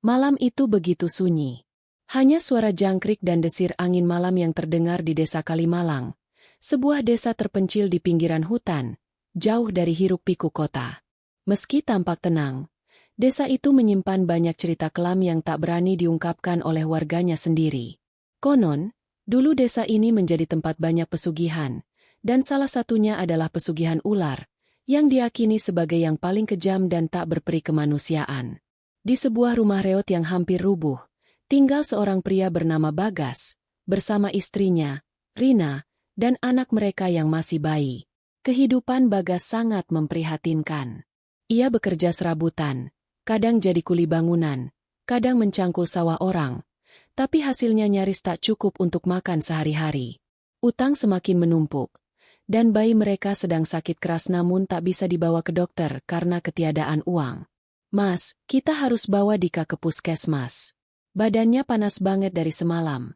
Malam itu begitu sunyi. Hanya suara jangkrik dan desir angin malam yang terdengar di desa Kalimalang. Sebuah desa terpencil di pinggiran hutan, jauh dari hiruk-pikuk kota. Meski tampak tenang, desa itu menyimpan banyak cerita kelam yang tak berani diungkapkan oleh warganya sendiri. Konon, dulu desa ini menjadi tempat banyak pesugihan, dan salah satunya adalah pesugihan ular, yang diyakini sebagai yang paling kejam dan tak berperi kemanusiaan. Di sebuah rumah reot yang hampir rubuh, tinggal seorang pria bernama Bagas, bersama istrinya, Rina, dan anak mereka yang masih bayi. Kehidupan Bagas sangat memprihatinkan. Ia bekerja serabutan, kadang jadi kuli bangunan, kadang mencangkul sawah orang, tapi hasilnya nyaris tak cukup untuk makan sehari-hari. Utang semakin menumpuk, dan bayi mereka sedang sakit keras namun tak bisa dibawa ke dokter karena ketiadaan uang. "Mas, kita harus bawa Dika ke puskesmas. Badannya panas banget dari semalam,"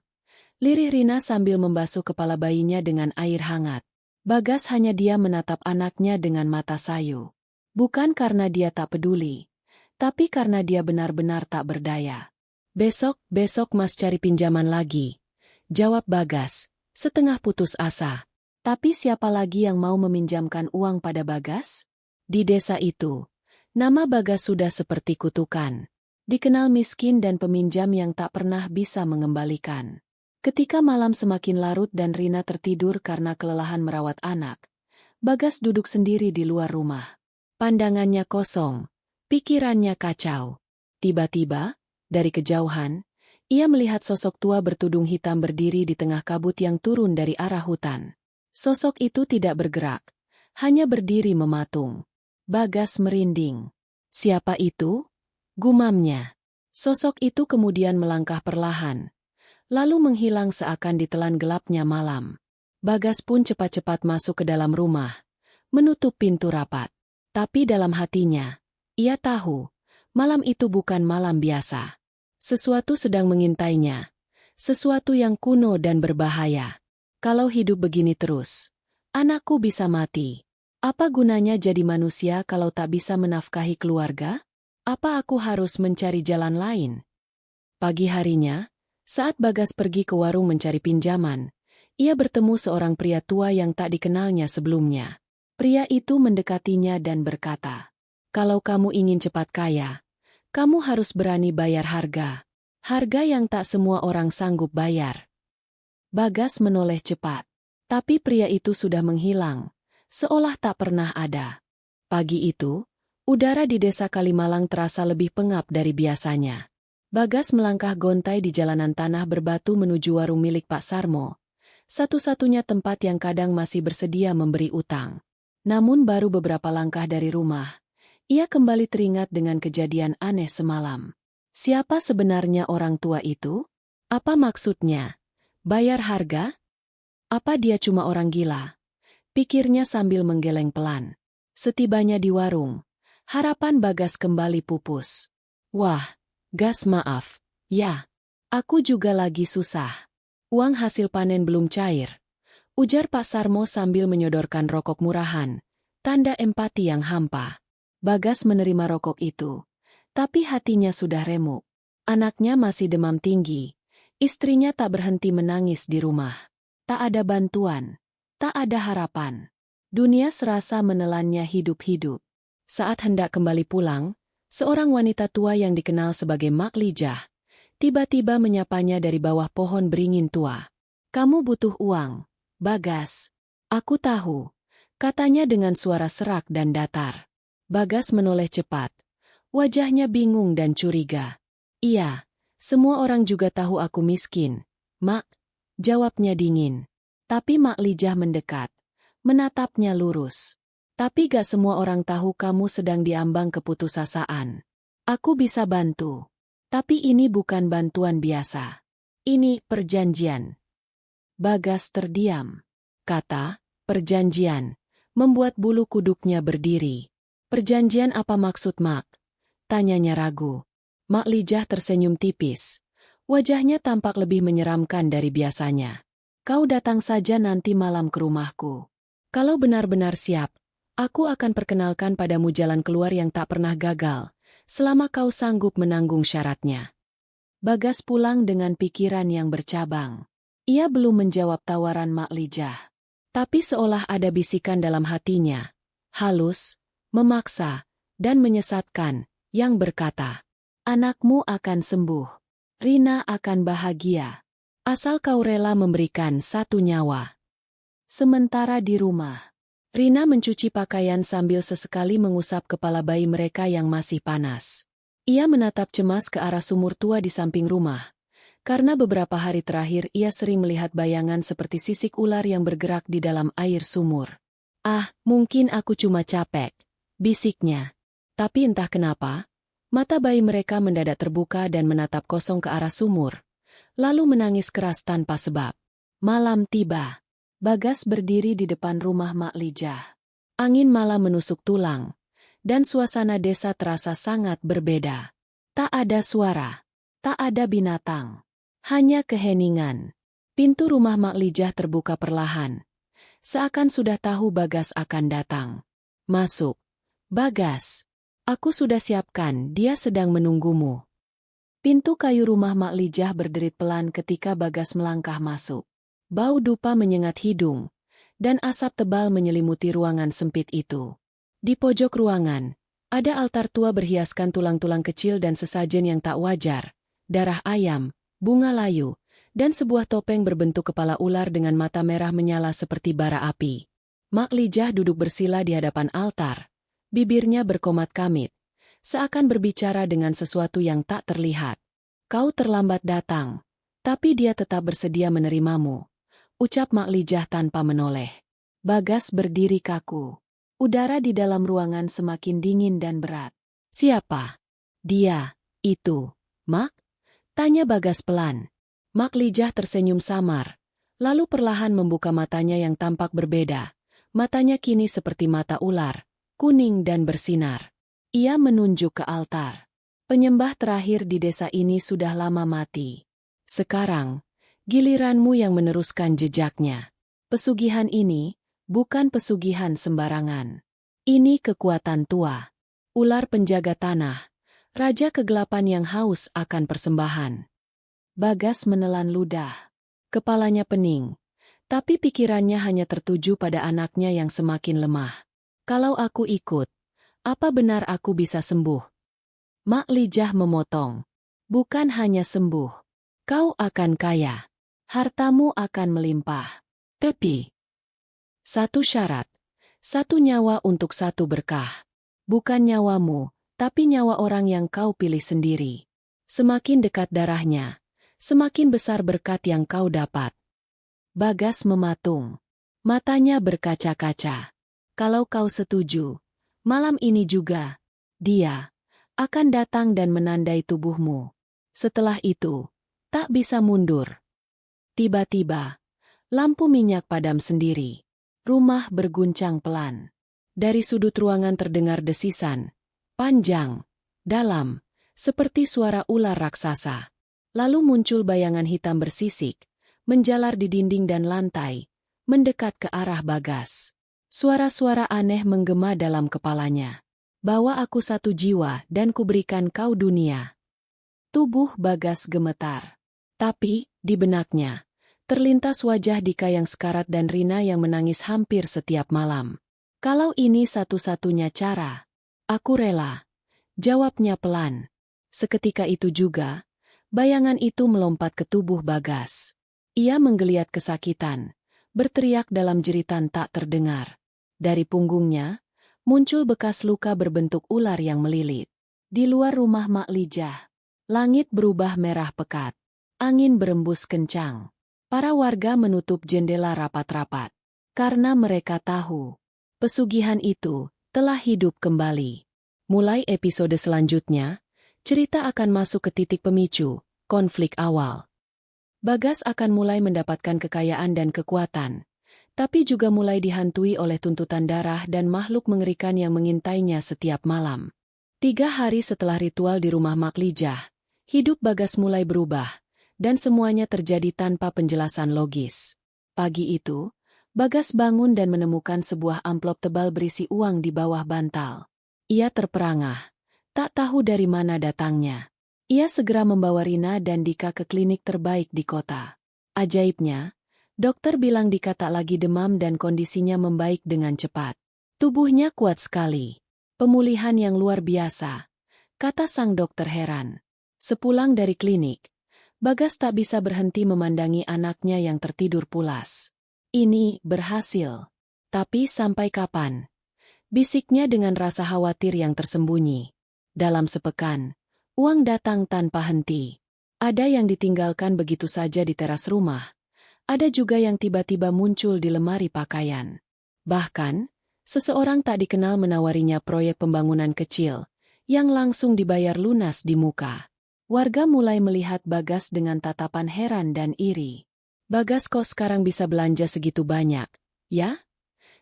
lirih Rina sambil membasuh kepala bayinya dengan air hangat. Bagas hanya diam menatap anaknya dengan mata sayu. Bukan karena dia tak peduli, tapi karena dia benar-benar tak berdaya. Besok Mas cari pinjaman lagi," jawab Bagas, setengah putus asa. Tapi siapa lagi yang mau meminjamkan uang pada Bagas? Di desa itu, nama Bagas sudah seperti kutukan. Dikenal miskin dan peminjam yang tak pernah bisa mengembalikan. Ketika malam semakin larut dan Rina tertidur karena kelelahan merawat anak, Bagas duduk sendiri di luar rumah. Pandangannya kosong, pikirannya kacau. Tiba-tiba, dari kejauhan, ia melihat sosok tua bertudung hitam berdiri di tengah kabut yang turun dari arah hutan. Sosok itu tidak bergerak, hanya berdiri mematung. Bagas merinding. "Siapa itu?" gumamnya. Sosok itu kemudian melangkah perlahan, lalu menghilang seakan ditelan gelapnya malam. Bagas pun cepat-cepat masuk ke dalam rumah, menutup pintu rapat. Tapi dalam hatinya, ia tahu, malam itu bukan malam biasa. Sesuatu sedang mengintainya, sesuatu yang kuno dan berbahaya. Kalau hidup begini terus, anakku bisa mati. Apa gunanya jadi manusia kalau tak bisa menafkahi keluarga? Apa aku harus mencari jalan lain? Pagi harinya, saat Bagas pergi ke warung mencari pinjaman, ia bertemu seorang pria tua yang tak dikenalnya sebelumnya. Pria itu mendekatinya dan berkata, "Kalau kamu ingin cepat kaya, kamu harus berani bayar harga. Harga yang tak semua orang sanggup bayar." Bagas menoleh cepat, tapi pria itu sudah menghilang, seolah tak pernah ada. Pagi itu, udara di desa Kalimalang terasa lebih pengap dari biasanya. Bagas melangkah gontai di jalanan tanah berbatu menuju warung milik Pak Sarmo, satu-satunya tempat yang kadang masih bersedia memberi utang. Namun baru beberapa langkah dari rumah, ia kembali teringat dengan kejadian aneh semalam. Siapa sebenarnya orang tua itu? Apa maksudnya? Bayar harga? Apa dia cuma orang gila? Pikirnya sambil menggeleng pelan. Setibanya di warung, harapan Bagas kembali pupus. "Wah, Gas, maaf. Ya, aku juga lagi susah. Uang hasil panen belum cair," ujar Pak Sarmo sambil menyodorkan rokok murahan, tanda empati yang hampa. Bagas menerima rokok itu, tapi hatinya sudah remuk. Anaknya masih demam tinggi, istrinya tak berhenti menangis di rumah. Tak ada bantuan, tak ada harapan. Dunia serasa menelannya hidup-hidup. Saat hendak kembali pulang, seorang wanita tua yang dikenal sebagai Mak Lijah, tiba-tiba menyapanya dari bawah pohon beringin tua. "Kamu butuh uang, Bagas?" "Aku tahu," katanya dengan suara serak dan datar. Bagas menoleh cepat. Wajahnya bingung dan curiga. "Iya, semua orang juga tahu aku miskin, Mak," jawabnya dingin. Tapi Mak Lijah mendekat, menatapnya lurus. "Tapi gak semua orang tahu kamu sedang diambang keputusasaan. Aku bisa bantu. Tapi ini bukan bantuan biasa. Ini perjanjian." Bagas terdiam. Kata, "perjanjian," membuat bulu kuduknya berdiri. "Perjanjian apa maksud, Mak?" tanyanya ragu. Mak Lijah tersenyum tipis. Wajahnya tampak lebih menyeramkan dari biasanya. "Kau datang saja nanti malam ke rumahku. Kalau benar-benar siap, aku akan perkenalkan padamu jalan keluar yang tak pernah gagal, selama kau sanggup menanggung syaratnya. Bagas pulang dengan pikiran yang bercabang. Ia belum menjawab tawaran Mak Lijah. Tapi seolah ada bisikan dalam hatinya, halus, memaksa, dan menyesatkan, yang berkata, "Anakmu akan sembuh. Rina akan bahagia. Asal kau rela memberikan satu nyawa." Sementara di rumah, Rina mencuci pakaian sambil sesekali mengusap kepala bayi mereka yang masih panas. Ia menatap cemas ke arah sumur tua di samping rumah. Karena beberapa hari terakhir ia sering melihat bayangan seperti sisik ular yang bergerak di dalam air sumur. "Ah, mungkin aku cuma capek," bisiknya. Tapi entah kenapa, mata bayi mereka mendadak terbuka dan menatap kosong ke arah sumur, lalu menangis keras tanpa sebab. Malam tiba. Bagas berdiri di depan rumah Mak Lijah. Angin malam menusuk tulang, dan suasana desa terasa sangat berbeda. Tak ada suara, tak ada binatang. Hanya keheningan. Pintu rumah Mak Lijah terbuka perlahan. Seakan sudah tahu Bagas akan datang. "Masuk. Bagas. Aku sudah siapkan, dia sedang menunggumu." Pintu kayu rumah Mak Lijah berderit pelan ketika Bagas melangkah masuk. Bau dupa menyengat hidung, dan asap tebal menyelimuti ruangan sempit itu. Di pojok ruangan, ada altar tua berhiaskan tulang-tulang kecil dan sesajen yang tak wajar, darah ayam, bunga layu, dan sebuah topeng berbentuk kepala ular dengan mata merah menyala seperti bara api. Mak Lijah duduk bersila di hadapan altar, bibirnya berkomat kamit, seakan berbicara dengan sesuatu yang tak terlihat. "Kau terlambat datang, tapi dia tetap bersedia menerimamu," ucap Mak Lijah tanpa menoleh. Bagas berdiri kaku. Udara di dalam ruangan semakin dingin dan berat. "Siapa?" "Dia, itu, Mak?" tanya Bagas pelan. Mak Lijah tersenyum samar, lalu perlahan membuka matanya yang tampak berbeda. Matanya kini seperti mata ular, kuning dan bersinar. Ia menunjuk ke altar. "Penyembah terakhir di desa ini sudah lama mati. Sekarang, giliranmu yang meneruskan jejaknya. Pesugihan ini bukan pesugihan sembarangan. Ini kekuatan tua. Ular penjaga tanah. Raja kegelapan yang haus akan persembahan." Bagas menelan ludah. Kepalanya pening. Tapi pikirannya hanya tertuju pada anaknya yang semakin lemah. "Kalau aku ikut, apa benar aku bisa sembuh?" Mak Lijah memotong. "Bukan hanya sembuh. Kau akan kaya. Hartamu akan melimpah. Tapi satu syarat. Satu nyawa untuk satu berkah. Bukan nyawamu, tapi nyawa orang yang kau pilih sendiri. Semakin dekat darahnya, semakin besar berkat yang kau dapat." Bagas mematung. Matanya berkaca-kaca. "Kalau kau setuju, malam ini juga, dia akan datang dan menandai tubuhmu. Setelah itu, tak bisa mundur." Tiba-tiba, lampu minyak padam sendiri. Rumah berguncang pelan. Dari sudut ruangan terdengar desisan, panjang, dalam, seperti suara ular raksasa. Lalu muncul bayangan hitam bersisik, menjalar di dinding dan lantai, mendekat ke arah Bagas. Suara-suara aneh menggema dalam kepalanya. "Bawa aku satu jiwa dan kuberikan kau dunia." Tubuh Bagas gemetar. Tapi, di benaknya, terlintas wajah Dika yang sekarat dan Rina yang menangis hampir setiap malam. "Kalau ini satu-satunya cara, aku rela," jawabnya pelan. Seketika itu juga, bayangan itu melompat ke tubuh Bagas. Ia menggeliat kesakitan, berteriak dalam jeritan tak terdengar. Dari punggungnya, muncul bekas luka berbentuk ular yang melilit. Di luar rumah Mak Lijah, langit berubah merah pekat. Angin berembus kencang. Para warga menutup jendela rapat-rapat. Karena mereka tahu, pesugihan itu telah hidup kembali. Mulai episode selanjutnya, cerita akan masuk ke titik pemicu, konflik awal. Bagas akan mulai mendapatkan kekayaan dan kekuatan, tapi juga mulai dihantui oleh tuntutan darah dan makhluk mengerikan yang mengintainya setiap malam. 3 hari setelah ritual di rumah Mak Lijah, hidup Bagas mulai berubah, dan semuanya terjadi tanpa penjelasan logis. Pagi itu, Bagas bangun dan menemukan sebuah amplop tebal berisi uang di bawah bantal. Ia terperangah, Tak tahu dari mana datangnya. Ia segera membawa Rina dan Dika ke klinik terbaik di kota. Ajaibnya, dokter bilang Dika tak lagi demam dan kondisinya membaik dengan cepat. Tubuhnya kuat sekali. Pemulihan yang luar biasa, kata sang dokter heran. Sepulang dari klinik, Bagas tak bisa berhenti memandangi anaknya yang tertidur pulas. Ini berhasil. Tapi sampai kapan? Bisiknya dengan rasa khawatir yang tersembunyi. Dalam sepekan, uang datang tanpa henti. Ada yang ditinggalkan begitu saja di teras rumah. Ada juga yang tiba-tiba muncul di lemari pakaian. Bahkan, seseorang tak dikenal menawarinya proyek pembangunan kecil, yang langsung dibayar lunas di muka. Warga mulai melihat Bagas dengan tatapan heran dan iri. Bagas kok sekarang bisa belanja segitu banyak, ya?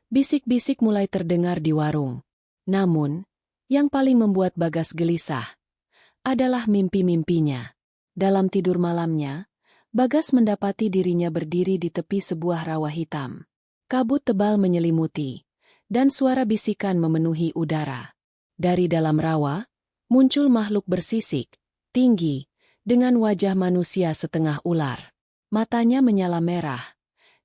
Bisik-bisik mulai terdengar di warung. Namun, yang paling membuat Bagas gelisah adalah mimpi-mimpinya. Dalam tidur malamnya, Bagas mendapati dirinya berdiri di tepi sebuah rawa hitam. Kabut tebal menyelimuti, dan suara bisikan memenuhi udara. Dari dalam rawa, muncul makhluk bersisik, tinggi, dengan wajah manusia setengah ular. Matanya menyala merah,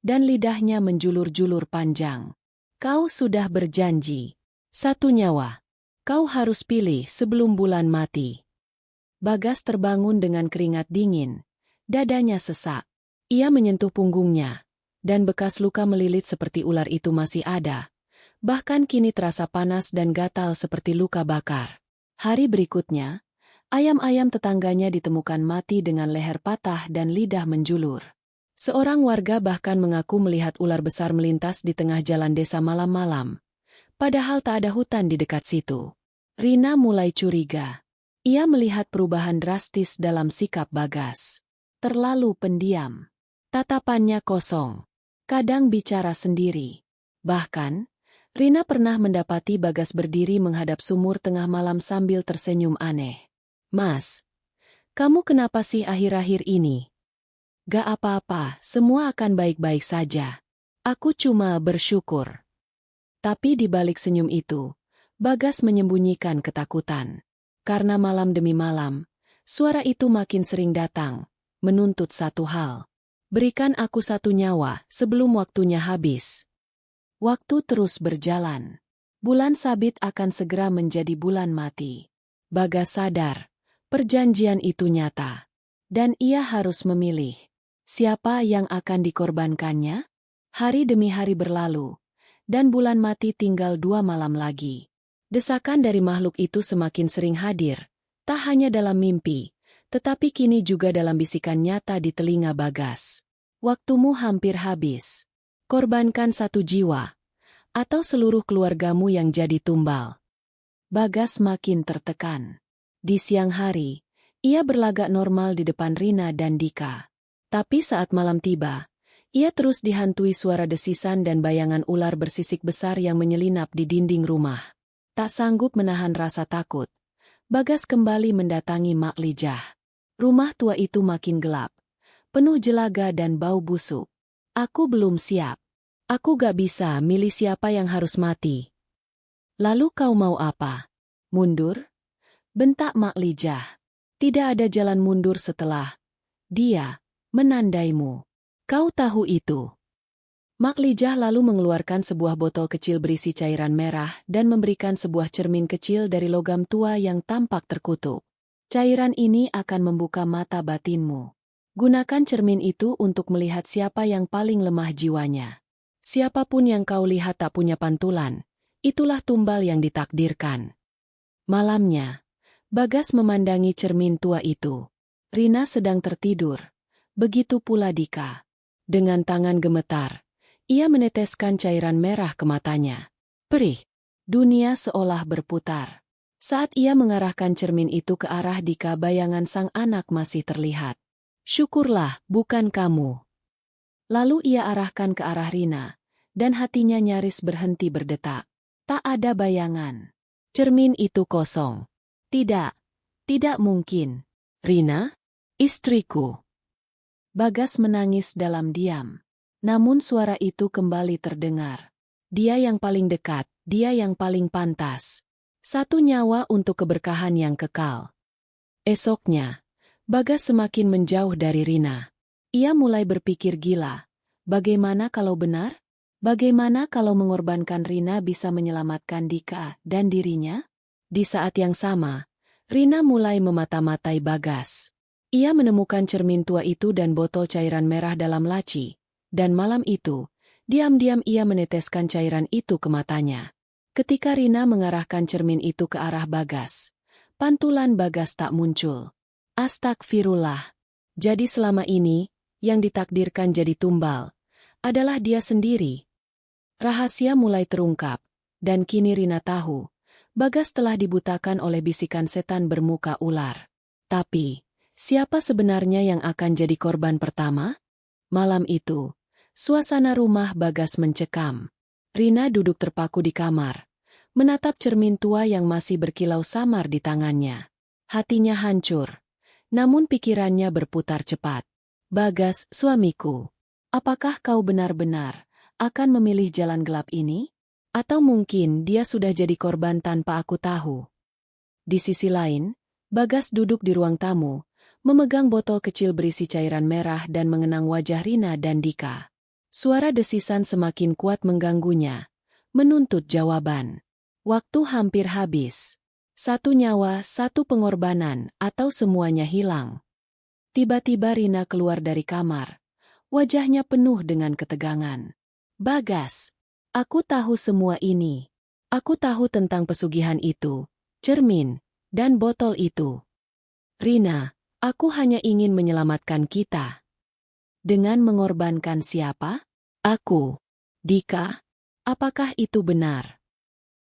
dan lidahnya menjulur-julur panjang. Kau sudah berjanji. 1 nyawa. Kau harus pilih sebelum bulan mati. Bagas terbangun dengan keringat dingin. Dadanya sesak. Ia menyentuh punggungnya, dan bekas luka melilit seperti ular itu masih ada. Bahkan kini terasa panas dan gatal seperti luka bakar. Hari berikutnya, ayam-ayam tetangganya ditemukan mati dengan leher patah dan lidah menjulur. Seorang warga bahkan mengaku melihat ular besar melintas di tengah jalan desa malam-malam. Padahal tak ada hutan di dekat situ. Rina mulai curiga. Ia melihat perubahan drastis dalam sikap Bagas. Terlalu pendiam. Tatapannya kosong. Kadang bicara sendiri. Bahkan, Rina pernah mendapati Bagas berdiri menghadap sumur tengah malam sambil tersenyum aneh. Mas, kamu kenapa sih akhir-akhir ini? Gak apa-apa, semua akan baik-baik saja. Aku cuma bersyukur. Tapi di balik senyum itu, Bagas menyembunyikan ketakutan. Karena malam demi malam, suara itu makin sering datang, menuntut satu hal. Berikan aku 1 nyawa sebelum waktunya habis. Waktu terus berjalan. Bulan sabit akan segera menjadi bulan mati. Bagas sadar, perjanjian itu nyata. Dan ia harus memilih. Siapa yang akan dikorbankannya? Hari demi hari berlalu, dan bulan mati tinggal 2 malam lagi. Desakan dari makhluk itu semakin sering hadir, tak hanya dalam mimpi, tetapi kini juga dalam bisikan nyata di telinga Bagas. Waktumu hampir habis. Korbankan 1 jiwa, atau seluruh keluargamu yang jadi tumbal. Bagas makin tertekan. Di siang hari, ia berlagak normal di depan Rina dan Dika. Tapi saat malam tiba, ia terus dihantui suara desisan dan bayangan ular bersisik besar yang menyelinap di dinding rumah. Tak sanggup menahan rasa takut, Bagas kembali mendatangi Mak Lijah. Rumah tua itu makin gelap, penuh jelaga dan bau busuk. Aku belum siap. Aku gak bisa milih siapa yang harus mati. Lalu kau mau apa? Mundur? Bentak Mak Lijah. Tidak ada jalan mundur setelah dia menandaimu. Kau tahu itu. Mak Lijah lalu mengeluarkan sebuah botol kecil berisi cairan merah dan memberikan sebuah cermin kecil dari logam tua yang tampak terkutuk. Cairan ini akan membuka mata batinmu. Gunakan cermin itu untuk melihat siapa yang paling lemah jiwanya. Siapapun yang kau lihat tak punya pantulan, itulah tumbal yang ditakdirkan. Malamnya, Bagas memandangi cermin tua itu. Rina sedang tertidur. Begitu pula Dika. Dengan tangan gemetar, ia meneteskan cairan merah ke matanya. Perih. Dunia seolah berputar. Saat ia mengarahkan cermin itu ke arah Dika, bayangan sang anak masih terlihat. Syukurlah, bukan kamu. Lalu ia arahkan ke arah Rina, dan hatinya nyaris berhenti berdetak. Tak ada bayangan. Cermin itu kosong. Tidak. Tidak mungkin. Rina? Istriku. Bagas menangis dalam diam. Namun suara itu kembali terdengar. Dia yang paling dekat, dia yang paling pantas. Satu nyawa untuk keberkahan yang kekal. Esoknya, Bagas semakin menjauh dari Rina. Ia mulai berpikir gila. Bagaimana kalau benar? Bagaimana kalau mengorbankan Rina bisa menyelamatkan Dika dan dirinya? Di saat yang sama, Rina mulai memata-matai Bagas. Ia menemukan cermin tua itu dan botol cairan merah dalam laci, dan malam itu, diam-diam ia meneteskan cairan itu ke matanya. Ketika Rina mengarahkan cermin itu ke arah Bagas, pantulan Bagas tak muncul. Astagfirullah. Jadi selama ini, yang ditakdirkan jadi tumbal adalah dia sendiri. Rahasia mulai terungkap, dan kini Rina tahu, Bagas telah dibutakan oleh bisikan setan bermuka ular. Tapi, siapa sebenarnya yang akan jadi korban pertama? Malam itu, suasana rumah Bagas mencekam. Rina duduk terpaku di kamar, menatap cermin tua yang masih berkilau samar di tangannya. Hatinya hancur, namun pikirannya berputar cepat. Bagas, suamiku, apakah kau benar-benar akan memilih jalan gelap ini? Atau mungkin dia sudah jadi korban tanpa aku tahu? Di sisi lain, Bagas duduk di ruang tamu, memegang botol kecil berisi cairan merah dan mengenang wajah Rina dan Dika. Suara desisan semakin kuat mengganggunya, menuntut jawaban. Waktu hampir habis. Satu nyawa, satu pengorbanan, atau semuanya hilang. Tiba-tiba Rina keluar dari kamar. Wajahnya penuh dengan ketegangan. Bagas, aku tahu semua ini. Aku tahu tentang pesugihan itu, cermin, dan botol itu. Rina, aku hanya ingin menyelamatkan kita. Dengan mengorbankan siapa? Aku. Dika, apakah itu benar?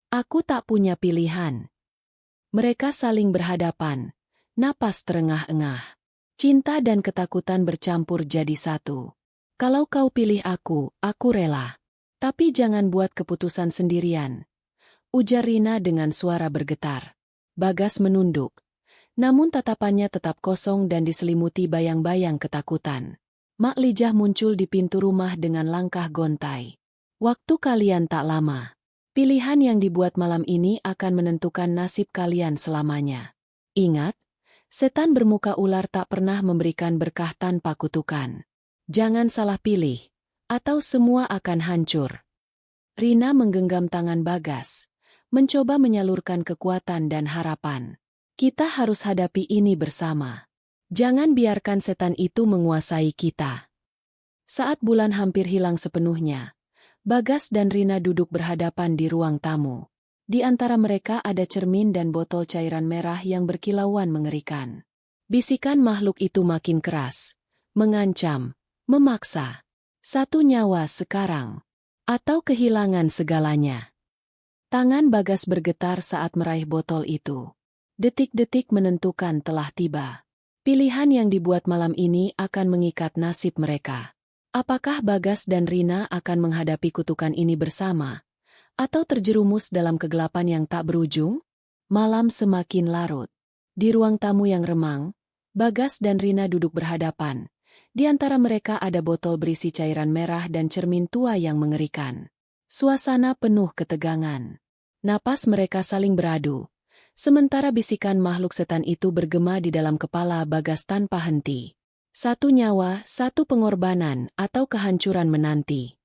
Aku tak punya pilihan. Mereka saling berhadapan, napas terengah-engah. Cinta dan ketakutan bercampur jadi satu. Kalau kau pilih aku rela. Tapi jangan buat keputusan sendirian, ujar Rina dengan suara bergetar. Bagas menunduk. Namun tatapannya tetap kosong dan diselimuti bayang-bayang ketakutan. Mak Lijah muncul di pintu rumah dengan langkah gontai. Waktu kalian tak lama. Pilihan yang dibuat malam ini akan menentukan nasib kalian selamanya. Ingat, setan bermuka ular tak pernah memberikan berkah tanpa kutukan. Jangan salah pilih, atau semua akan hancur. Rina menggenggam tangan Bagas, mencoba menyalurkan kekuatan dan harapan. Kita harus hadapi ini bersama. Jangan biarkan setan itu menguasai kita. Saat bulan hampir hilang sepenuhnya, Bagas dan Rina duduk berhadapan di ruang tamu. Di antara mereka ada cermin dan botol cairan merah yang berkilauan mengerikan. Bisikan makhluk itu makin keras, mengancam, memaksa. Satu nyawa sekarang, atau kehilangan segalanya. Tangan Bagas bergetar saat meraih botol itu. Detik-detik menentukan telah tiba. Pilihan yang dibuat malam ini akan mengikat nasib mereka. Apakah Bagas dan Rina akan menghadapi kutukan ini bersama? Atau terjerumus dalam kegelapan yang tak berujung? Malam semakin larut. Di ruang tamu yang remang, Bagas dan Rina duduk berhadapan. Di antara mereka ada botol berisi cairan merah dan cermin tua yang mengerikan. Suasana penuh ketegangan. Napas mereka saling beradu. Sementara bisikan makhluk setan itu bergema di dalam kepala Bagas tanpa henti. Satu nyawa, satu pengorbanan, atau kehancuran menanti.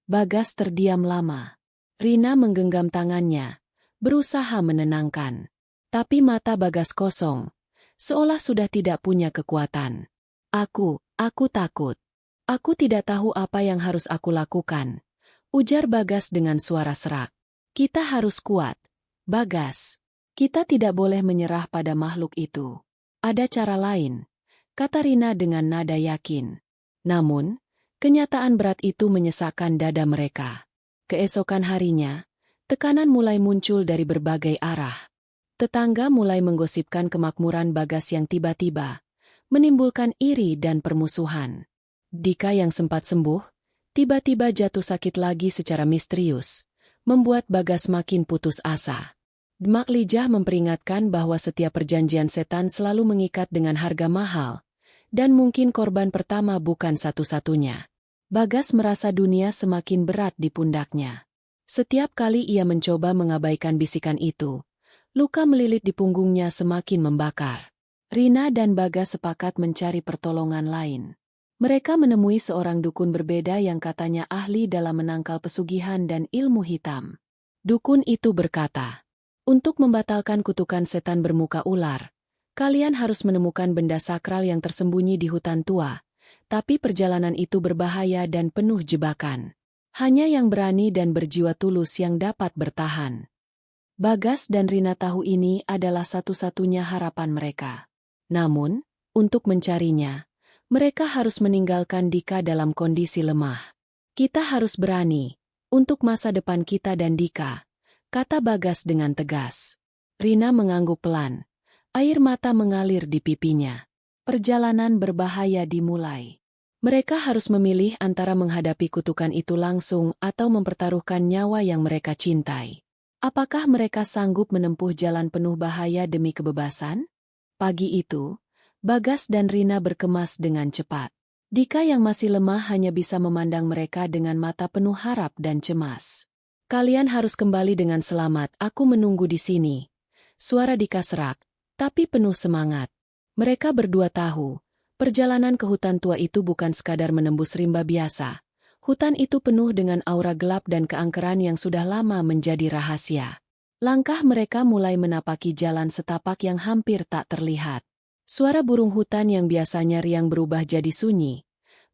Bagas terdiam lama. Rina menggenggam tangannya, berusaha menenangkan. Tapi mata Bagas kosong, seolah sudah tidak punya kekuatan. Aku takut. Aku tidak tahu apa yang harus aku lakukan, ujar Bagas dengan suara serak. Kita harus kuat, Bagas. Kita tidak boleh menyerah pada makhluk itu. Ada cara lain, kata Rina dengan nada yakin. Namun, kenyataan berat itu menyesakkan dada mereka. Keesokan harinya, tekanan mulai muncul dari berbagai arah. Tetangga mulai menggosipkan kemakmuran Bagas yang tiba-tiba menimbulkan iri dan permusuhan. Dika yang sempat sembuh, tiba-tiba jatuh sakit lagi secara misterius, membuat Bagas makin putus asa. Mak Lijah memperingatkan bahwa setiap perjanjian setan selalu mengikat dengan harga mahal, dan mungkin korban pertama bukan satu-satunya. Bagas merasa dunia semakin berat di pundaknya. Setiap kali ia mencoba mengabaikan bisikan itu, Luka melilit di punggungnya semakin membakar. Rina dan Bagas sepakat mencari pertolongan lain. Mereka menemui seorang dukun berbeda yang katanya ahli dalam menangkal pesugihan dan ilmu hitam. Dukun itu berkata, "Untuk membatalkan kutukan setan bermuka ular, kalian harus menemukan benda sakral yang tersembunyi di hutan tua, tapi perjalanan itu berbahaya dan penuh jebakan. Hanya yang berani dan berjiwa tulus yang dapat bertahan." Bagas dan Rina tahu ini adalah satu-satunya harapan mereka. Namun, untuk mencarinya, mereka harus meninggalkan Dika dalam kondisi lemah. "Kita harus berani, untuk masa depan kita dan Dika," kata Bagas dengan tegas. Rina mengangguk pelan. Air mata mengalir di pipinya. Perjalanan berbahaya dimulai. Mereka harus memilih antara menghadapi kutukan itu langsung atau mempertaruhkan nyawa yang mereka cintai. Apakah mereka sanggup menempuh jalan penuh bahaya demi kebebasan? Pagi itu, Bagas dan Rina berkemas dengan cepat. Dika yang masih lemah hanya bisa memandang mereka dengan mata penuh harap dan cemas. "Kalian harus kembali dengan selamat, aku menunggu di sini." Suara Dika serak, tapi penuh semangat. Mereka berdua tahu, perjalanan ke hutan tua itu bukan sekadar menembus rimba biasa. Hutan itu penuh dengan aura gelap dan keangkeran yang sudah lama menjadi rahasia. Langkah mereka mulai menapaki jalan setapak yang hampir tak terlihat. Suara burung hutan yang biasanya riang berubah jadi sunyi.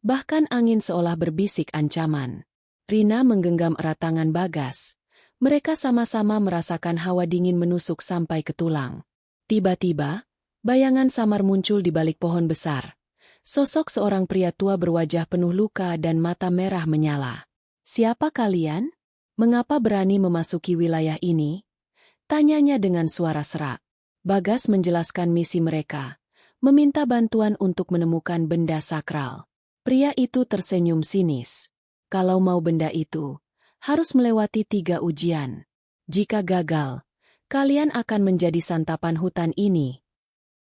Bahkan angin seolah berbisik ancaman. Rina menggenggam erat tangan Bagas. Mereka sama-sama merasakan hawa dingin menusuk sampai ke tulang. Tiba-tiba, bayangan samar muncul di balik pohon besar. Sosok seorang pria tua berwajah penuh luka dan mata merah menyala. "Siapa kalian? Mengapa berani memasuki wilayah ini?" tanyanya dengan suara serak. Bagas menjelaskan misi mereka, meminta bantuan untuk menemukan benda sakral. Pria itu tersenyum sinis. "Kalau mau benda itu, harus melewati 3 ujian. Jika gagal, kalian akan menjadi santapan hutan ini."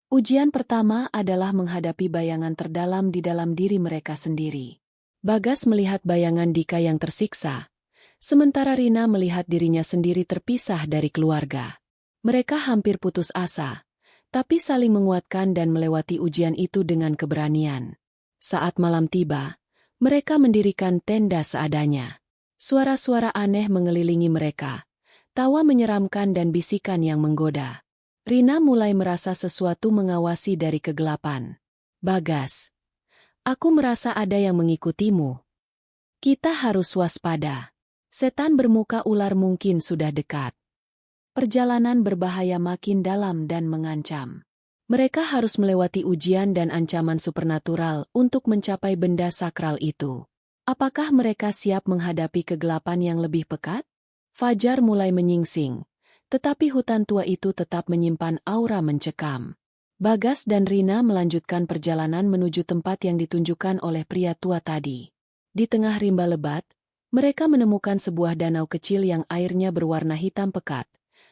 Ujian pertama adalah menghadapi bayangan terdalam di dalam diri mereka sendiri. Bagas melihat bayangan Dika yang tersiksa, sementara Rina melihat dirinya sendiri terpisah dari keluarga. Mereka hampir putus asa, tapi saling menguatkan dan melewati ujian itu dengan keberanian. Saat malam tiba, mereka mendirikan tenda seadanya. Suara-suara aneh mengelilingi mereka, tawa menyeramkan dan bisikan yang menggoda. Rina mulai merasa sesuatu mengawasi dari kegelapan. "Bagas, aku merasa ada yang mengikutimu. Kita harus waspada. Setan bermuka ular mungkin sudah dekat." Perjalanan berbahaya makin dalam dan mengancam. Mereka harus melewati ujian dan ancaman supernatural untuk mencapai benda sakral itu. Apakah mereka siap menghadapi kegelapan yang lebih pekat? Fajar mulai menyingsing, tetapi hutan tua itu tetap menyimpan aura mencekam. Bagas dan Rina melanjutkan perjalanan menuju tempat yang ditunjukkan oleh pria tua tadi. Di tengah rimba lebat, mereka menemukan sebuah danau kecil yang airnya berwarna hitam pekat,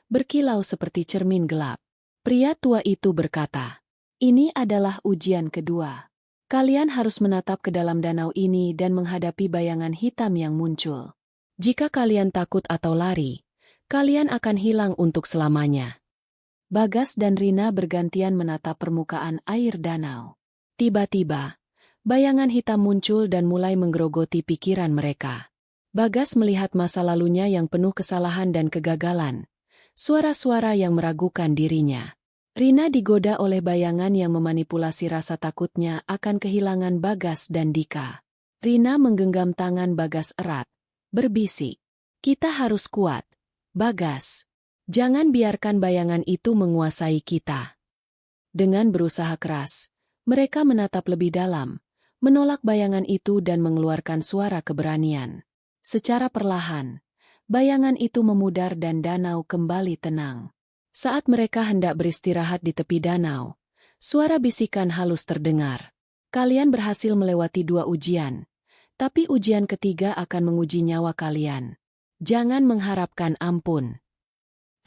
berkilau seperti cermin gelap. Pria tua itu berkata, "Ini adalah ujian kedua. Kalian harus menatap ke dalam danau ini dan menghadapi bayangan hitam yang muncul. Jika kalian takut atau lari, kalian akan hilang untuk selamanya." Bagas dan Rina bergantian menatap permukaan air danau. Tiba-tiba, bayangan hitam muncul dan mulai menggerogoti pikiran mereka. Bagas melihat masa lalunya yang penuh kesalahan dan kegagalan. Suara-suara yang meragukan dirinya. Rina digoda oleh bayangan yang memanipulasi rasa takutnya akan kehilangan Bagas dan Dika. Rina menggenggam tangan Bagas erat, berbisik, "Kita harus kuat, Bagas. Jangan biarkan bayangan itu menguasai kita." Dengan berusaha keras, mereka menatap lebih dalam, menolak bayangan itu dan mengeluarkan suara keberanian. Secara perlahan, bayangan itu memudar dan danau kembali tenang. Saat mereka hendak beristirahat di tepi danau, suara bisikan halus terdengar. "Kalian berhasil melewati 2 ujian, tapi ujian ketiga akan menguji nyawa kalian. Jangan mengharapkan ampun."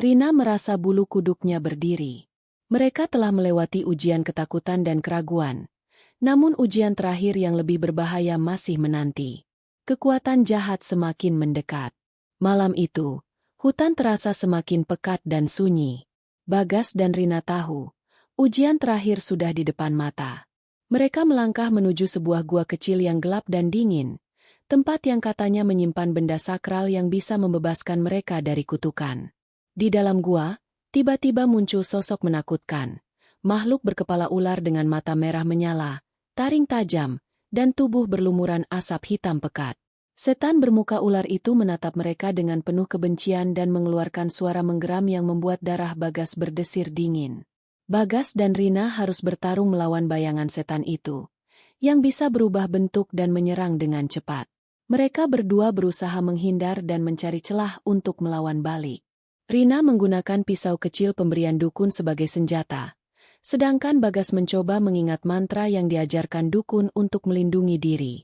Rina merasa bulu kuduknya berdiri. Mereka telah melewati ujian ketakutan dan keraguan, namun ujian terakhir yang lebih berbahaya masih menanti. Kekuatan jahat semakin mendekat. Malam itu, hutan terasa semakin pekat dan sunyi. Bagas dan Rina tahu, ujian terakhir sudah di depan mata. Mereka melangkah menuju sebuah gua kecil yang gelap dan dingin, tempat yang katanya menyimpan benda sakral yang bisa membebaskan mereka dari kutukan. Di dalam gua, tiba-tiba muncul sosok menakutkan. Makhluk berkepala ular dengan mata merah menyala, taring tajam, dan tubuh berlumuran asap hitam pekat. Setan bermuka ular itu menatap mereka dengan penuh kebencian dan mengeluarkan suara menggeram yang membuat darah Bagas berdesir dingin. Bagas dan Rina harus bertarung melawan bayangan setan itu, yang bisa berubah bentuk dan menyerang dengan cepat. Mereka berdua berusaha menghindar dan mencari celah untuk melawan balik. Rina menggunakan pisau kecil pemberian dukun sebagai senjata, sedangkan Bagas mencoba mengingat mantra yang diajarkan dukun untuk melindungi diri.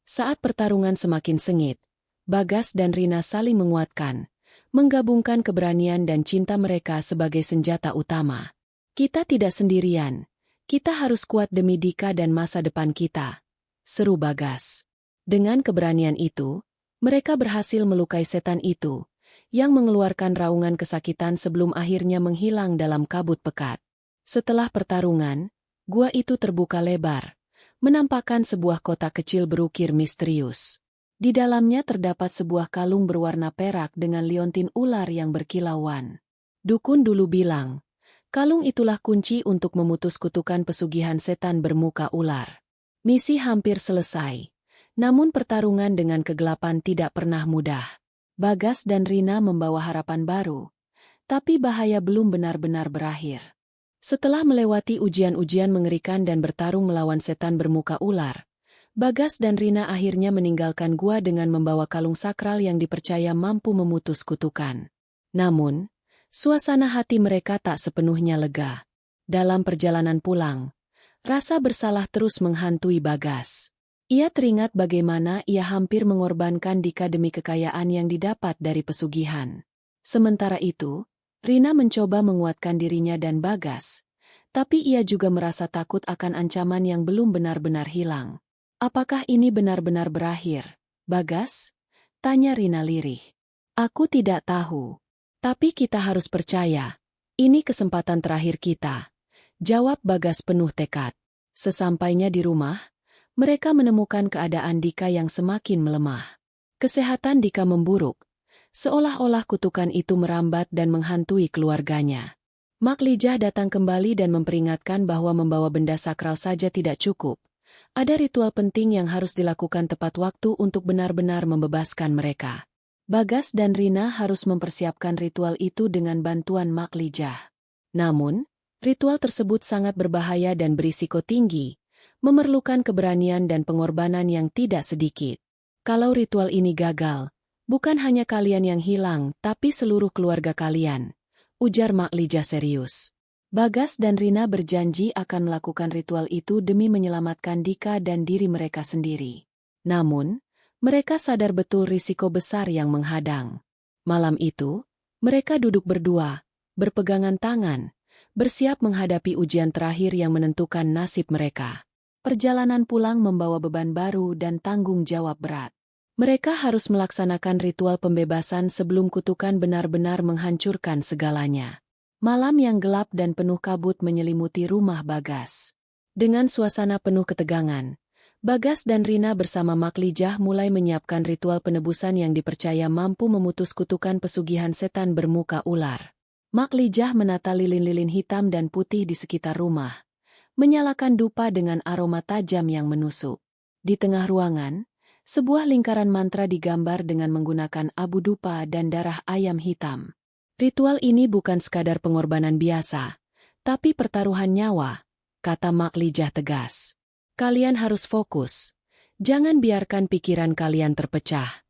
Saat pertarungan semakin sengit, Bagas dan Rina saling menguatkan, menggabungkan keberanian dan cinta mereka sebagai senjata utama. Kita tidak sendirian, kita harus kuat demi Dika dan masa depan kita, seru Bagas. Dengan keberanian itu, mereka berhasil melukai setan itu, yang mengeluarkan raungan kesakitan sebelum akhirnya menghilang dalam kabut pekat. Setelah pertarungan, gua itu terbuka lebar, menampakkan sebuah kotak kecil berukir misterius. Di dalamnya terdapat sebuah kalung berwarna perak dengan liontin ular yang berkilauan. Dukun dulu bilang, kalung itulah kunci untuk memutus kutukan pesugihan setan bermuka ular. Misi hampir selesai. Namun pertarungan dengan kegelapan tidak pernah mudah. Bagas dan Rina membawa harapan baru, tapi bahaya belum benar-benar berakhir. Setelah melewati ujian-ujian mengerikan dan bertarung melawan setan bermuka ular, Bagas dan Rina akhirnya meninggalkan gua dengan membawa kalung sakral yang dipercaya mampu memutus kutukan. Namun, suasana hati mereka tak sepenuhnya lega. Dalam perjalanan pulang, rasa bersalah terus menghantui Bagas. Ia teringat bagaimana ia hampir mengorbankan Dika demi kekayaan yang didapat dari pesugihan. Sementara itu, Rina mencoba menguatkan dirinya dan Bagas, tapi ia juga merasa takut akan ancaman yang belum benar-benar hilang. Apakah ini benar-benar berakhir, Bagas? Tanya Rina lirih. Aku tidak tahu. Tapi kita harus percaya. Ini kesempatan terakhir kita. Jawab Bagas penuh tekad. Sesampainya di rumah, mereka menemukan keadaan Dika yang semakin melemah. Kesehatan Dika memburuk, seolah-olah kutukan itu merambat dan menghantui keluarganya. Mak Lijah datang kembali dan memperingatkan bahwa membawa benda sakral saja tidak cukup. Ada ritual penting yang harus dilakukan tepat waktu untuk benar-benar membebaskan mereka. Bagas dan Rina harus mempersiapkan ritual itu dengan bantuan Mak Lijah. Namun, ritual tersebut sangat berbahaya dan berisiko tinggi, memerlukan keberanian dan pengorbanan yang tidak sedikit. Kalau ritual ini gagal, bukan hanya kalian yang hilang, tapi seluruh keluarga kalian, ujar Mak Lijah serius. Bagas dan Rina berjanji akan melakukan ritual itu demi menyelamatkan Dika dan diri mereka sendiri. Namun, mereka sadar betul risiko besar yang menghadang. Malam itu, mereka duduk berdua, berpegangan tangan, bersiap menghadapi ujian terakhir yang menentukan nasib mereka. Perjalanan pulang membawa beban baru dan tanggung jawab berat. Mereka harus melaksanakan ritual pembebasan sebelum kutukan benar-benar menghancurkan segalanya. Malam yang gelap dan penuh kabut menyelimuti rumah Bagas. Dengan suasana penuh ketegangan, Bagas dan Rina bersama Mak Lijah mulai menyiapkan ritual penebusan yang dipercaya mampu memutus kutukan pesugihan setan bermuka ular. Mak Lijah menata lilin-lilin hitam dan putih di sekitar rumah, menyalakan dupa dengan aroma tajam yang menusuk. Di tengah ruangan, sebuah lingkaran mantra digambar dengan menggunakan abu dupa dan darah ayam hitam. Ritual ini bukan sekadar pengorbanan biasa, tapi pertaruhan nyawa, kata Mak Lijah tegas. Kalian harus fokus. Jangan biarkan pikiran kalian terpecah.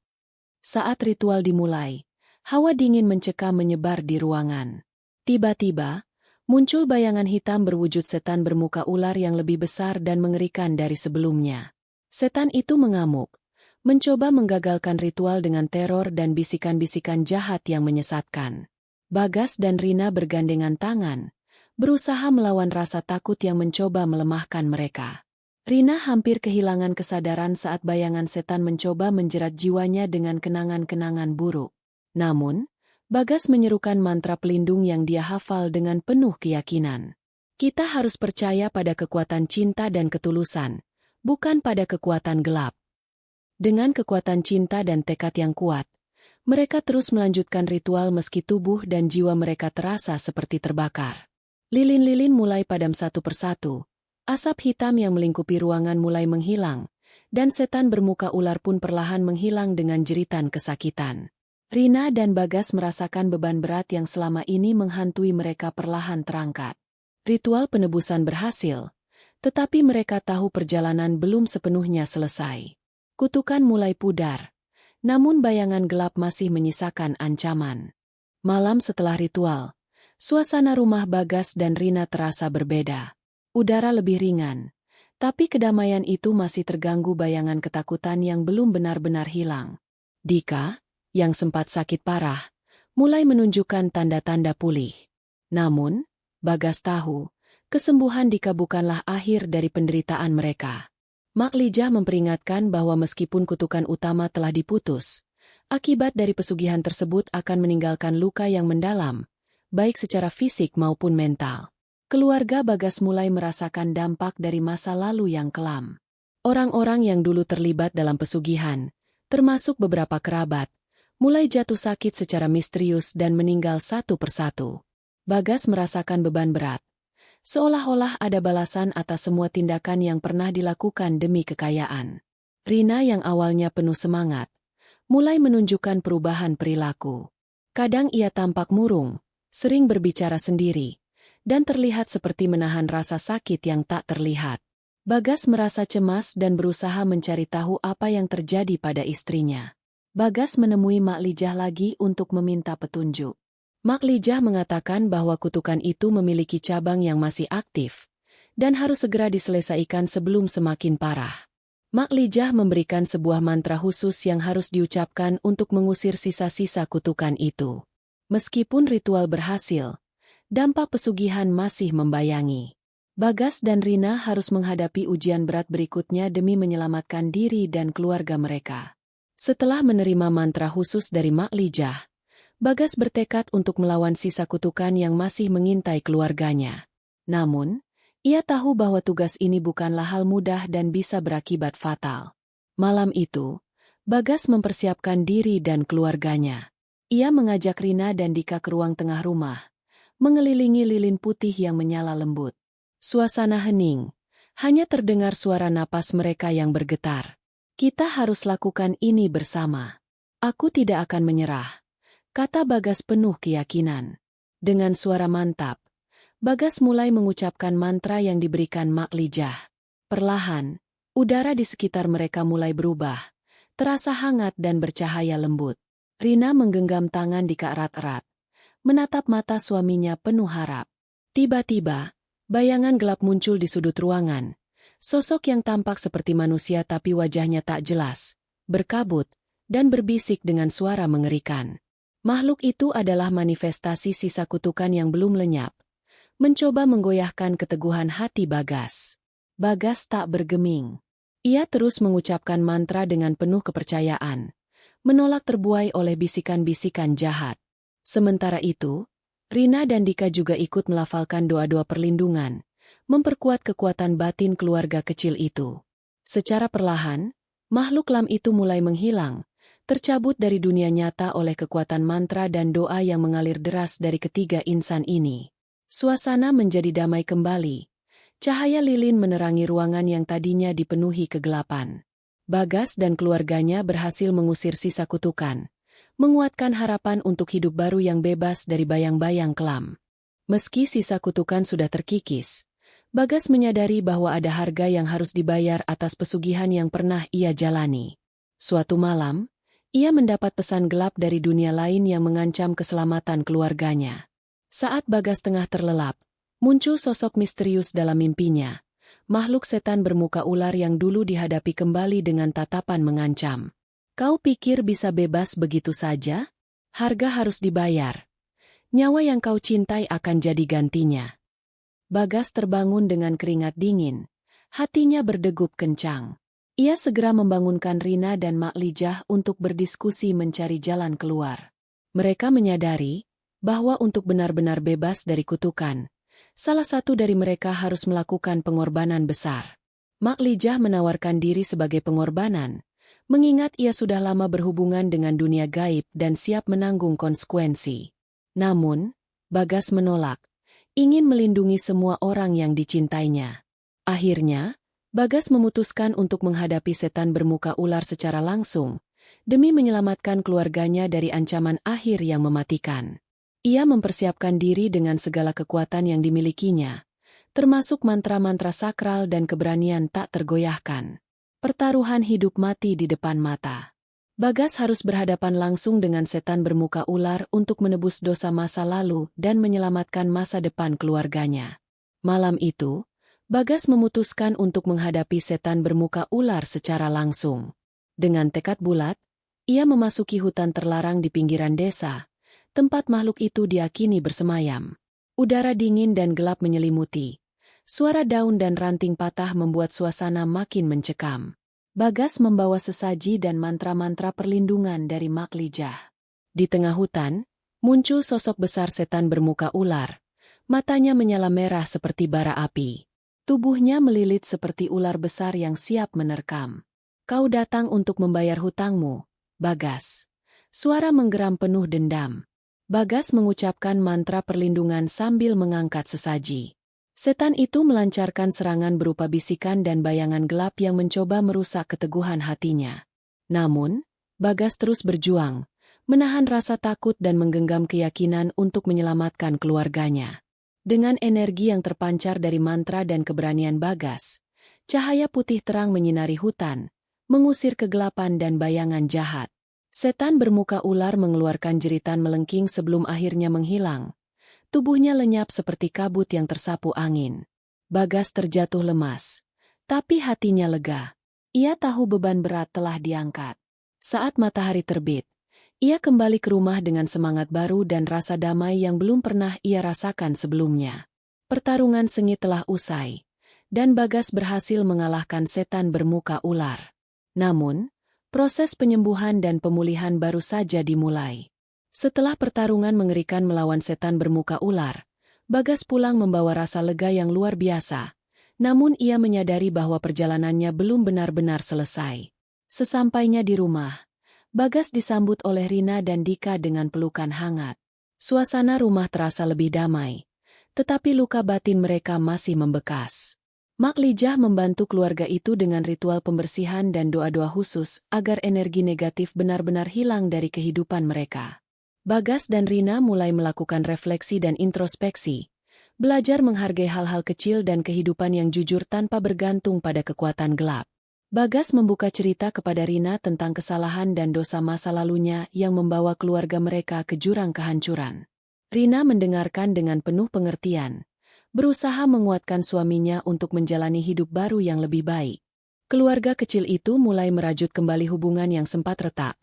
Saat ritual dimulai, hawa dingin mencekam menyebar di ruangan. Tiba-tiba, muncul bayangan hitam berwujud setan bermuka ular yang lebih besar dan mengerikan dari sebelumnya. Setan itu mengamuk, mencoba menggagalkan ritual dengan teror dan bisikan-bisikan jahat yang menyesatkan. Bagas dan Rina bergandengan tangan, berusaha melawan rasa takut yang mencoba melemahkan mereka. Rina hampir kehilangan kesadaran saat bayangan setan mencoba menjerat jiwanya dengan kenangan-kenangan buruk. Namun, Bagas menyerukan mantra pelindung yang dia hafal dengan penuh keyakinan. Kita harus percaya pada kekuatan cinta dan ketulusan, bukan pada kekuatan gelap. Dengan kekuatan cinta dan tekad yang kuat, mereka terus melanjutkan ritual meski tubuh dan jiwa mereka terasa seperti terbakar. Lilin-lilin mulai padam satu persatu, asap hitam yang melingkupi ruangan mulai menghilang, dan setan bermuka ular pun perlahan menghilang dengan jeritan kesakitan. Rina dan Bagas merasakan beban berat yang selama ini menghantui mereka perlahan terangkat. Ritual penebusan berhasil, tetapi mereka tahu perjalanan belum sepenuhnya selesai. Kutukan mulai pudar, namun bayangan gelap masih menyisakan ancaman. Malam setelah ritual, suasana rumah Bagas dan Rina terasa berbeda. Udara lebih ringan, tapi kedamaian itu masih terganggu bayangan ketakutan yang belum benar-benar hilang. Dika, yang sempat sakit parah, mulai menunjukkan tanda-tanda pulih. Namun, Bagas tahu, kesembuhan Dika bukanlah akhir dari penderitaan mereka. Mak Lijah memperingatkan bahwa meskipun kutukan utama telah diputus, akibat dari pesugihan tersebut akan meninggalkan luka yang mendalam, baik secara fisik maupun mental. Keluarga Bagas mulai merasakan dampak dari masa lalu yang kelam. Orang-orang yang dulu terlibat dalam pesugihan, termasuk beberapa kerabat, mulai jatuh sakit secara misterius dan meninggal satu persatu. Bagas merasakan beban berat, seolah-olah ada balasan atas semua tindakan yang pernah dilakukan demi kekayaan. Rina yang awalnya penuh semangat, mulai menunjukkan perubahan perilaku. Kadang ia tampak murung, sering berbicara sendiri, dan terlihat seperti menahan rasa sakit yang tak terlihat. Bagas merasa cemas dan berusaha mencari tahu apa yang terjadi pada istrinya. Bagas menemui Mak Lijah lagi untuk meminta petunjuk. Mak Lijah mengatakan bahwa kutukan itu memiliki cabang yang masih aktif, dan harus segera diselesaikan sebelum semakin parah. Mak Lijah memberikan sebuah mantra khusus yang harus diucapkan untuk mengusir sisa-sisa kutukan itu. Meskipun ritual berhasil, dampak pesugihan masih membayangi. Bagas dan Rina harus menghadapi ujian berat berikutnya demi menyelamatkan diri dan keluarga mereka. Setelah menerima mantra khusus dari Mak Lijah, Bagas bertekad untuk melawan sisa kutukan yang masih mengintai keluarganya. Namun, ia tahu bahwa tugas ini bukanlah hal mudah dan bisa berakibat fatal. Malam itu, Bagas mempersiapkan diri dan keluarganya. Ia mengajak Rina dan Dika ke ruang tengah rumah, mengelilingi lilin putih yang menyala lembut. Suasana hening, hanya terdengar suara napas mereka yang bergetar. Kita harus lakukan ini bersama. Aku tidak akan menyerah, kata Bagas penuh keyakinan. Dengan suara mantap, Bagas mulai mengucapkan mantra yang diberikan Mak Lijah. Perlahan, udara di sekitar mereka mulai berubah, terasa hangat dan bercahaya lembut. Rina menggenggam tangan Dika erat-erat, menatap mata suaminya penuh harap. Tiba-tiba, bayangan gelap muncul di sudut ruangan. Sosok yang tampak seperti manusia tapi wajahnya tak jelas, berkabut, dan berbisik dengan suara mengerikan. Makhluk itu adalah manifestasi sisa kutukan yang belum lenyap, mencoba menggoyahkan keteguhan hati Bagas. Bagas tak bergeming. Ia terus mengucapkan mantra dengan penuh kepercayaan, menolak terbuai oleh bisikan-bisikan jahat. Sementara itu, Rina dan Dika juga ikut melafalkan doa-doa perlindungan, memperkuat kekuatan batin keluarga kecil itu. Secara perlahan, makhluk lam itu mulai menghilang, tercabut dari dunia nyata oleh kekuatan mantra dan doa yang mengalir deras dari ketiga insan ini. Suasana menjadi damai kembali. Cahaya lilin menerangi ruangan yang tadinya dipenuhi kegelapan. Bagas dan keluarganya berhasil mengusir sisa kutukan, menguatkan harapan untuk hidup baru yang bebas dari bayang-bayang kelam. Meski sisa kutukan sudah terkikis, Bagas menyadari bahwa ada harga yang harus dibayar atas pesugihan yang pernah ia jalani. Suatu malam, ia mendapat pesan gelap dari dunia lain yang mengancam keselamatan keluarganya. Saat Bagas tengah terlelap, muncul sosok misterius dalam mimpinya. Makhluk setan bermuka ular yang dulu dihadapi kembali dengan tatapan mengancam. Kau pikir bisa bebas begitu saja? Harga harus dibayar. Nyawa yang kau cintai akan jadi gantinya. Bagas terbangun dengan keringat dingin. Hatinya berdegup kencang. Ia segera membangunkan Rina dan Mak Lijah untuk berdiskusi mencari jalan keluar. Mereka menyadari bahwa untuk benar-benar bebas dari kutukan, salah satu dari mereka harus melakukan pengorbanan besar. Mak Lijah menawarkan diri sebagai pengorbanan, mengingat ia sudah lama berhubungan dengan dunia gaib dan siap menanggung konsekuensi. Namun, Bagas menolak, ingin melindungi semua orang yang dicintainya. Akhirnya, Bagas memutuskan untuk menghadapi setan bermuka ular secara langsung, demi menyelamatkan keluarganya dari ancaman akhir yang mematikan. Ia mempersiapkan diri dengan segala kekuatan yang dimilikinya, termasuk mantra-mantra sakral dan keberanian tak tergoyahkan. Pertaruhan hidup mati di depan mata. Bagas harus berhadapan langsung dengan setan bermuka ular untuk menebus dosa masa lalu dan menyelamatkan masa depan keluarganya. Malam itu, Bagas memutuskan untuk menghadapi setan bermuka ular secara langsung. Dengan tekad bulat, ia memasuki hutan terlarang di pinggiran desa, tempat makhluk itu diakini bersemayam. Udara dingin dan gelap menyelimuti. Suara daun dan ranting patah membuat suasana makin mencekam. Bagas membawa sesaji dan mantra-mantra perlindungan dari Mak Lijah. Di tengah hutan, muncul sosok besar setan bermuka ular. Matanya menyala merah seperti bara api. Tubuhnya melilit seperti ular besar yang siap menerkam. Kau datang untuk membayar hutangmu, Bagas. Suara menggeram penuh dendam. Bagas mengucapkan mantra perlindungan sambil mengangkat sesaji. Setan itu melancarkan serangan berupa bisikan dan bayangan gelap yang mencoba merusak keteguhan hatinya. Namun, Bagas terus berjuang, menahan rasa takut dan menggenggam keyakinan untuk menyelamatkan keluarganya. Dengan energi yang terpancar dari mantra dan keberanian Bagas, cahaya putih terang menyinari hutan, mengusir kegelapan dan bayangan jahat. Setan bermuka ular mengeluarkan jeritan melengking sebelum akhirnya menghilang. Tubuhnya lenyap seperti kabut yang tersapu angin. Bagas terjatuh lemas, tapi hatinya lega. Ia tahu beban berat telah diangkat. Saat matahari terbit, ia kembali ke rumah dengan semangat baru dan rasa damai yang belum pernah ia rasakan sebelumnya. Pertarungan sengit telah usai, dan Bagas berhasil mengalahkan setan bermuka ular. Namun, proses penyembuhan dan pemulihan baru saja dimulai. Setelah pertarungan mengerikan melawan setan bermuka ular, Bagas pulang membawa rasa lega yang luar biasa. Namun ia menyadari bahwa perjalanannya belum benar-benar selesai. Sesampainya di rumah, Bagas disambut oleh Rina dan Dika dengan pelukan hangat. Suasana rumah terasa lebih damai, tetapi luka batin mereka masih membekas. Mak Lijah membantu keluarga itu dengan ritual pembersihan dan doa-doa khusus agar energi negatif benar-benar hilang dari kehidupan mereka. Bagas dan Rina mulai melakukan refleksi dan introspeksi, belajar menghargai hal-hal kecil dan kehidupan yang jujur tanpa bergantung pada kekuatan gelap. Bagas membuka cerita kepada Rina tentang kesalahan dan dosa masa lalunya yang membawa keluarga mereka ke jurang kehancuran. Rina mendengarkan dengan penuh pengertian, berusaha menguatkan suaminya untuk menjalani hidup baru yang lebih baik. Keluarga kecil itu mulai merajut kembali hubungan yang sempat retak,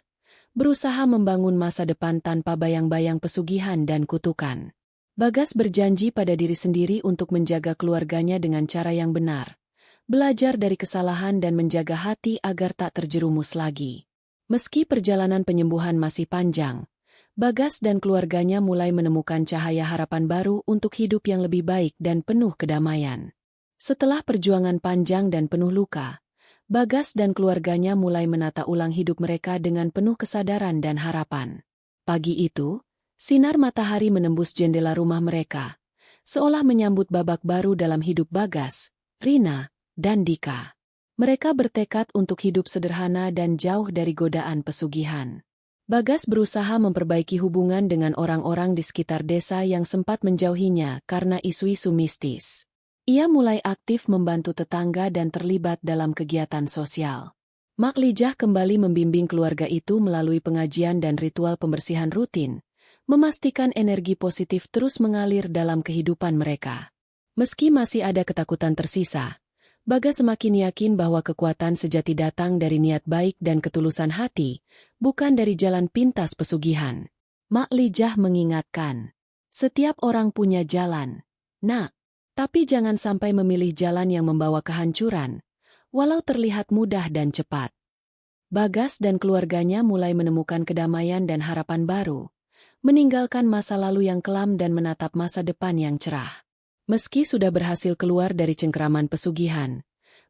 berusaha membangun masa depan tanpa bayang-bayang pesugihan dan kutukan. Bagas berjanji pada diri sendiri untuk menjaga keluarganya dengan cara yang benar, belajar dari kesalahan dan menjaga hati agar tak terjerumus lagi. Meski perjalanan penyembuhan masih panjang, Bagas dan keluarganya mulai menemukan cahaya harapan baru untuk hidup yang lebih baik dan penuh kedamaian. Setelah perjuangan panjang dan penuh luka, Bagas dan keluarganya mulai menata ulang hidup mereka dengan penuh kesadaran dan harapan. Pagi itu, sinar matahari menembus jendela rumah mereka, seolah menyambut babak baru dalam hidup Bagas, Rina, dan Dika. Mereka bertekad untuk hidup sederhana dan jauh dari godaan pesugihan. Bagas berusaha memperbaiki hubungan dengan orang-orang di sekitar desa yang sempat menjauhinya karena isu-isu mistis. Ia mulai aktif membantu tetangga dan terlibat dalam kegiatan sosial. Mak Lijah kembali membimbing keluarga itu melalui pengajian dan ritual pembersihan rutin, memastikan energi positif terus mengalir dalam kehidupan mereka. Meski masih ada ketakutan tersisa, Bagas semakin yakin bahwa kekuatan sejati datang dari niat baik dan ketulusan hati, bukan dari jalan pintas pesugihan. Mak Lijah mengingatkan, setiap orang punya jalan, Nak. Tapi jangan sampai memilih jalan yang membawa kehancuran, walau terlihat mudah dan cepat. Bagas dan keluarganya mulai menemukan kedamaian dan harapan baru, meninggalkan masa lalu yang kelam dan menatap masa depan yang cerah. Meski sudah berhasil keluar dari cengkeraman pesugihan,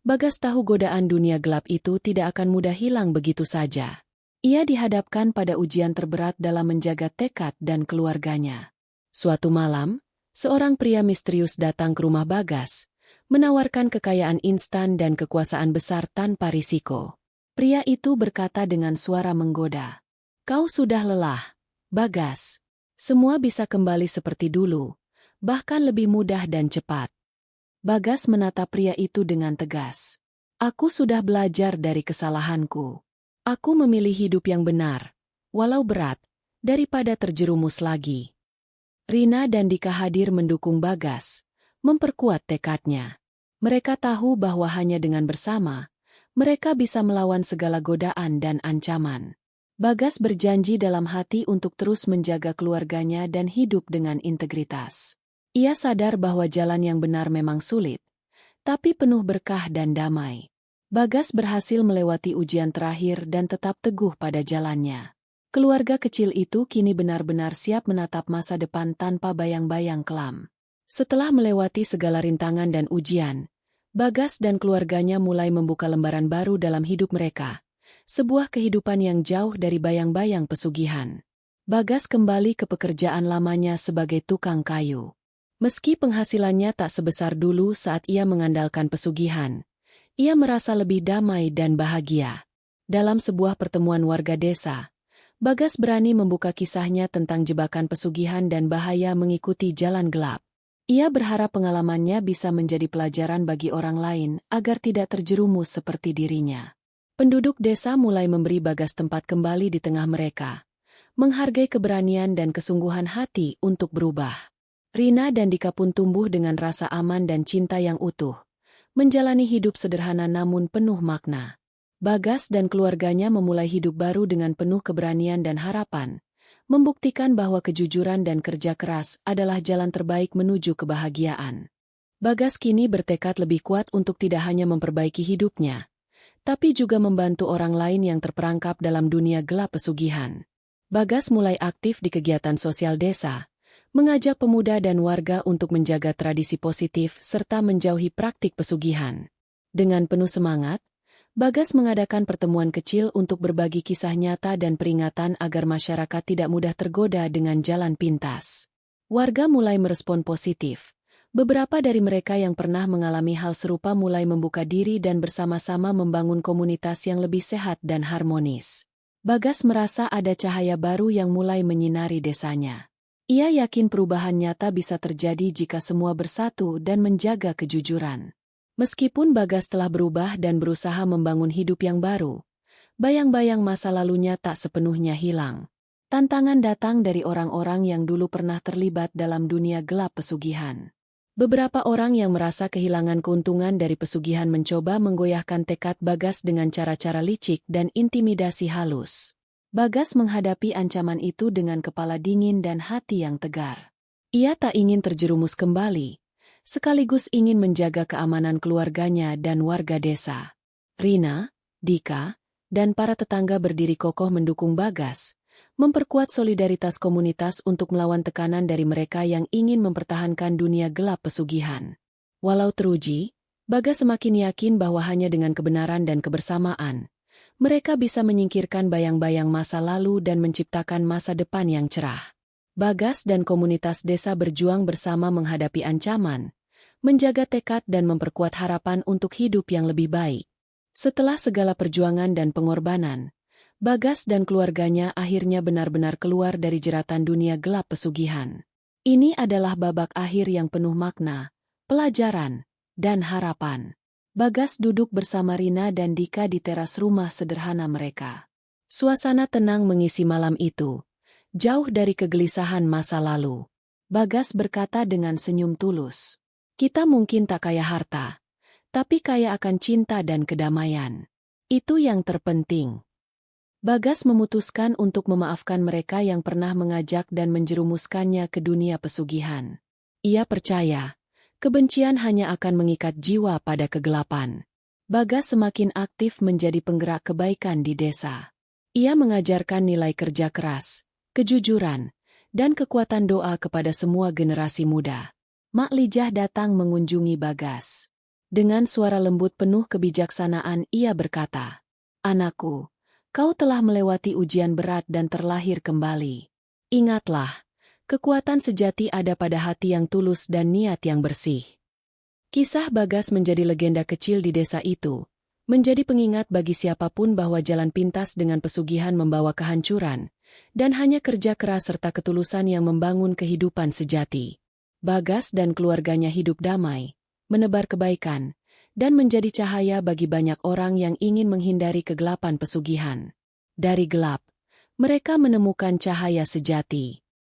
Bagas tahu godaan dunia gelap itu tidak akan mudah hilang begitu saja. Ia dihadapkan pada ujian terberat dalam menjaga tekad dan keluarganya. Suatu malam, seorang pria misterius datang ke rumah Bagas, menawarkan kekayaan instan dan kekuasaan besar tanpa risiko. Pria itu berkata dengan suara menggoda, "Kau sudah lelah, Bagas. Semua bisa kembali seperti dulu, bahkan lebih mudah dan cepat." Bagas menatap pria itu dengan tegas. "Aku sudah belajar dari kesalahanku. Aku memilih hidup yang benar, walau berat, daripada terjerumus lagi." Rina dan Dika hadir mendukung Bagas, memperkuat tekadnya. Mereka tahu bahwa hanya dengan bersama, mereka bisa melawan segala godaan dan ancaman. Bagas berjanji dalam hati untuk terus menjaga keluarganya dan hidup dengan integritas. Ia sadar bahwa jalan yang benar memang sulit, tapi penuh berkah dan damai. Bagas berhasil melewati ujian terakhir dan tetap teguh pada jalannya. Keluarga kecil itu kini benar-benar siap menatap masa depan tanpa bayang-bayang kelam. Setelah melewati segala rintangan dan ujian, Bagas dan keluarganya mulai membuka lembaran baru dalam hidup mereka. Sebuah kehidupan yang jauh dari bayang-bayang pesugihan. Bagas kembali ke pekerjaan lamanya sebagai tukang kayu. Meski penghasilannya tak sebesar dulu saat ia mengandalkan pesugihan, ia merasa lebih damai dan bahagia. Dalam sebuah pertemuan warga desa, Bagas berani membuka kisahnya tentang jebakan pesugihan dan bahaya mengikuti jalan gelap. Ia berharap pengalamannya bisa menjadi pelajaran bagi orang lain agar tidak terjerumus seperti dirinya. Penduduk desa mulai memberi Bagas tempat kembali di tengah mereka, menghargai keberanian dan kesungguhan hati untuk berubah. Rina dan Dika pun tumbuh dengan rasa aman dan cinta yang utuh, menjalani hidup sederhana namun penuh makna. Bagas dan keluarganya memulai hidup baru dengan penuh keberanian dan harapan, membuktikan bahwa kejujuran dan kerja keras adalah jalan terbaik menuju kebahagiaan. Bagas kini bertekad lebih kuat untuk tidak hanya memperbaiki hidupnya, tapi juga membantu orang lain yang terperangkap dalam dunia gelap pesugihan. Bagas mulai aktif di kegiatan sosial desa, mengajak pemuda dan warga untuk menjaga tradisi positif serta menjauhi praktik pesugihan. Dengan penuh semangat, Bagas mengadakan pertemuan kecil untuk berbagi kisah nyata dan peringatan agar masyarakat tidak mudah tergoda dengan jalan pintas. Warga mulai merespon positif. Beberapa dari mereka yang pernah mengalami hal serupa mulai membuka diri dan bersama-sama membangun komunitas yang lebih sehat dan harmonis. Bagas merasa ada cahaya baru yang mulai menyinari desanya. Ia yakin perubahan nyata bisa terjadi jika semua bersatu dan menjaga kejujuran. Meskipun Bagas telah berubah dan berusaha membangun hidup yang baru, bayang-bayang masa lalunya tak sepenuhnya hilang. Tantangan datang dari orang-orang yang dulu pernah terlibat dalam dunia gelap pesugihan. Beberapa orang yang merasa kehilangan keuntungan dari pesugihan mencoba menggoyahkan tekad Bagas dengan cara-cara licik dan intimidasi halus. Bagas menghadapi ancaman itu dengan kepala dingin dan hati yang tegar. Ia tak ingin terjerumus kembali, sekaligus ingin menjaga keamanan keluarganya dan warga desa. Rina, Dika, dan para tetangga berdiri kokoh mendukung Bagas, memperkuat solidaritas komunitas untuk melawan tekanan dari mereka yang ingin mempertahankan dunia gelap pesugihan. Walau teruji, Bagas semakin yakin bahwa hanya dengan kebenaran dan kebersamaan, mereka bisa menyingkirkan bayang-bayang masa lalu dan menciptakan masa depan yang cerah. Bagas dan komunitas desa berjuang bersama menghadapi ancaman, menjaga tekad dan memperkuat harapan untuk hidup yang lebih baik. Setelah segala perjuangan dan pengorbanan, Bagas dan keluarganya akhirnya benar-benar keluar dari jeratan dunia gelap pesugihan. Ini adalah babak akhir yang penuh makna, pelajaran, dan harapan. Bagas duduk bersama Rina dan Dika di teras rumah sederhana mereka. Suasana tenang mengisi malam itu, jauh dari kegelisahan masa lalu. Bagas berkata dengan senyum tulus, "Kita mungkin tak kaya harta, tapi kaya akan cinta dan kedamaian. Itu yang terpenting." Bagas memutuskan untuk memaafkan mereka yang pernah mengajak dan menjerumuskannya ke dunia pesugihan. Ia percaya, kebencian hanya akan mengikat jiwa pada kegelapan. Bagas semakin aktif menjadi penggerak kebaikan di desa. Ia mengajarkan nilai kerja keras, kejujuran, dan kekuatan doa kepada semua generasi muda. Mak Lijah datang mengunjungi Bagas. Dengan suara lembut penuh kebijaksanaan ia berkata, "Anakku, kau telah melewati ujian berat dan terlahir kembali. Ingatlah, kekuatan sejati ada pada hati yang tulus dan niat yang bersih." Kisah Bagas menjadi legenda kecil di desa itu, menjadi pengingat bagi siapapun bahwa jalan pintas dengan pesugihan membawa kehancuran, dan hanya kerja keras serta ketulusan yang membangun kehidupan sejati. Bagas dan keluarganya hidup damai, menebar kebaikan, dan menjadi cahaya bagi banyak orang yang ingin menghindari kegelapan pesugihan. Dari gelap, mereka menemukan cahaya sejati.